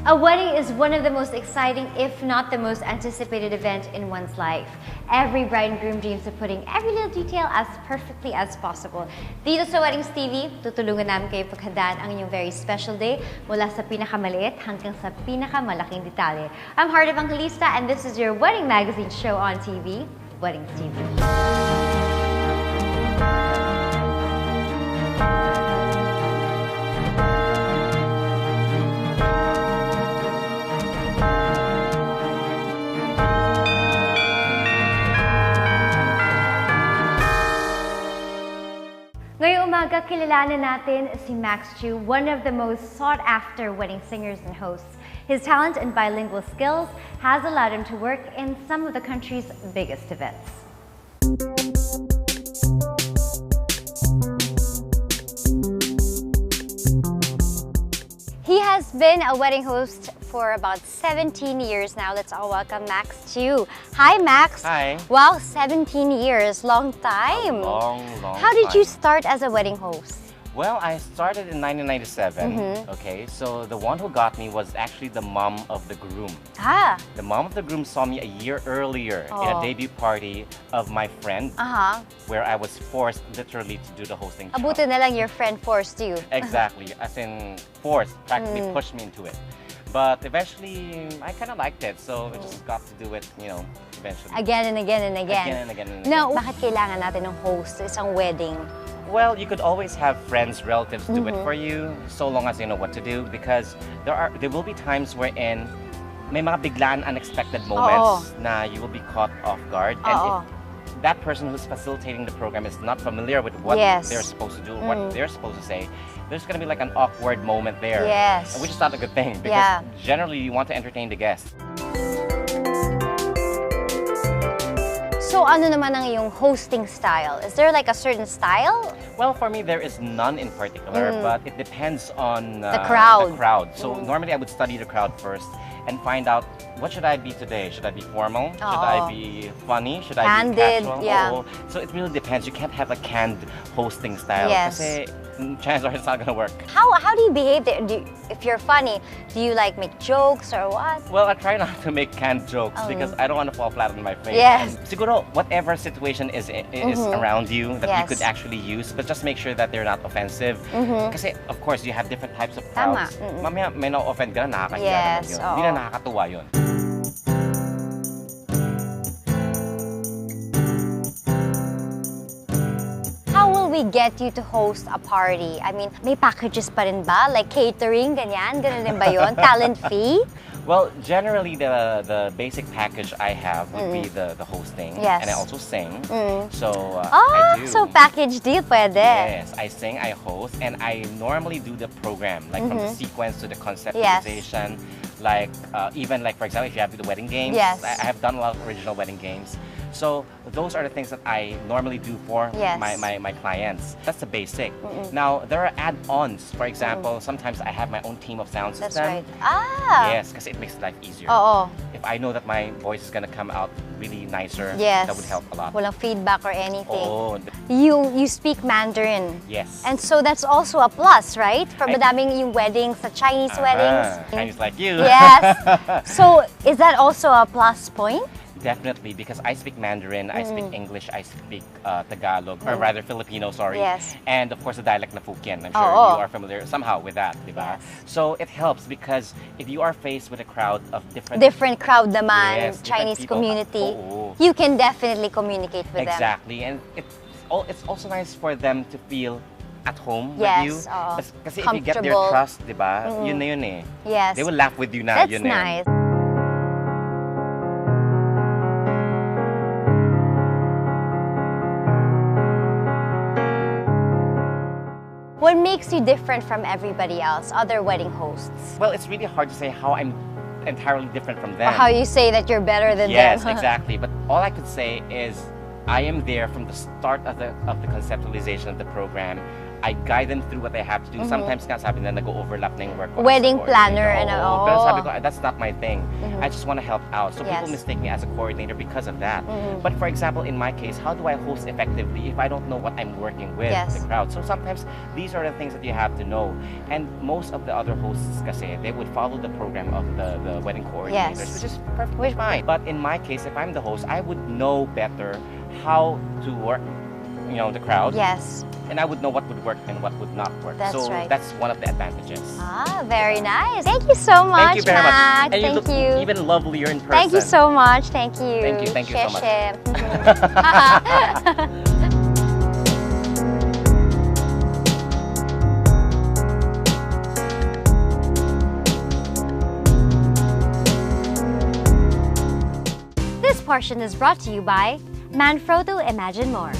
A wedding is one of the most exciting, if not the most anticipated event in one's life. Every bride and groom dreams of putting every little detail as perfectly as possible. Dito sa WeddingsTV, tutulungan namin kayo paghandaan ang inyong very special day mula sa pinakamaliit hanggang sa pinakamalaking detalye. I'm Evangelista and this is your wedding magazine show on TV, WeddingsTV. Ngayong umaga, kilalanin natin si MaxTiube, one of the most sought-after wedding singers and hosts. His talent and bilingual skills has allowed him to work in some of the country's biggest events. He has been a wedding host for about 17 years now. Let's all welcome MaxTiube. Hi, Max. Hi. Wow, 17 years. Long time. Long How did you start as a wedding host? Well, I started in 1997. Okay, so the one who got me was actually the mom of the groom. Ah. The mom of the groom saw me a year earlier in a debut party of my friend, where I was forced literally to do the hosting job. Abuti na lang your friend forced you. Exactly, as in forced, practically pushed me into it. But eventually, I kind of liked it, so I just got to do it, you know, eventually. Again and again and again. Again and again and Now, again. bakit kailangan natin ng host sa isang wedding? Well, you could always have friends, relatives do it for you, so long as you know what to do, because there will be times wherein may mga biglaan unexpected moments na you will be caught off guard. And if that person who's facilitating the program is not familiar with what they're supposed to do, or what they're supposed to say, there's going to be like an awkward moment there. Yes. Which is not a good thing, because generally you want to entertain the guests. So, ano naman ang iyong hosting style? Is there like a certain style? Well, for me, there is none in particular, but it depends on the crowd. So normally I would study the crowd first and find out, what should I be today? Should I be formal? Should I be funny? Should I be casual? Yeah. So it really depends. You can't have a canned hosting style. Yes. Kasi chances are it's not gonna work. How do you behave there? If you're funny, do you like make jokes or what? Well, I try not to make canned jokes because I don't want to fall flat on my face. Yes. And siguro, whatever situation is around you that you could actually use, but just make sure that they're not offensive. Kasi, of course, you have different types of crowds. Mamaya, may na-offend ka na, nakakahiya naman yun. Hindi na nakakatuwa yun. How will we get you to host a party? I mean, may packages pa rin ba? Like catering, ganyan? Ganun din ba yun? Talent fee? Well, generally, the basic package I have would be the hosting. Yes. And I also sing. So, I do. So package deal pwede. Yes, I sing, I host, and I normally do the program, like from the sequence to the conceptualization. Like, even like, for example, if you have the wedding games, I have done a lot of original wedding games. So those are the things that I normally do for my clients. That's the basic. Now, there are add-ons. For example, sometimes I have my own team of sound system. That's right. Ah! Yes, because it makes life easier. If I know that my voice is going to come out really nicer, that would help a lot. Walang feedback or anything. You speak Mandarin. Yes. And so that's also a plus, right? For madaming yung weddings, sa Chinese weddings. Chinese like you. Yes. So is that also a plus point? Definitely, because I speak Mandarin, I speak English, I speak Tagalog, or rather Filipino, sorry. Yes. And of course the dialect na Fukien. I'm sure you are familiar somehow with that, diba? Yes. So it helps because if you are faced with a crowd of different crowd naman, different Chinese people, community, you can definitely communicate with them. Exactly, and it's also nice for them to feel at home with you. Kasi if you get their trust, diba? Yun na yun eh. Yes. They will laugh with you na. That's yun na nice. What makes you different from everybody else, other wedding hosts? Well, it's really hard to say how I'm entirely different from them. Or how you say that you're better than them. Yes, exactly. But all I could say is I am there from the start of the conceptualization of the program. I guide them through what they have to do. Sometimes nga sabi na nag-overlap na yung work ko. Wedding planner and all. Pero sabi ko, that's not my thing. I just want to help out. So people mistake me as a coordinator because of that. But for example, in my case, how do I host effectively if I don't know what I'm working with the crowd? So sometimes these are the things that you have to know. And most of the other hosts kasi, they would follow the program of the wedding coordinators, which is perfectly fine. But in my case, if I'm the host, I would know better how to work, you know, the crowd. Yes. And I would know what would work and what would not work. That's right. That's one of the advantages. Ah, very nice. Thank you so much, Thank you very Max. much. And you Thank look you. even lovelier in person. Thank you so much. Thank you. Thank you so much. This portion is brought to you by Manfrotto Imagine More.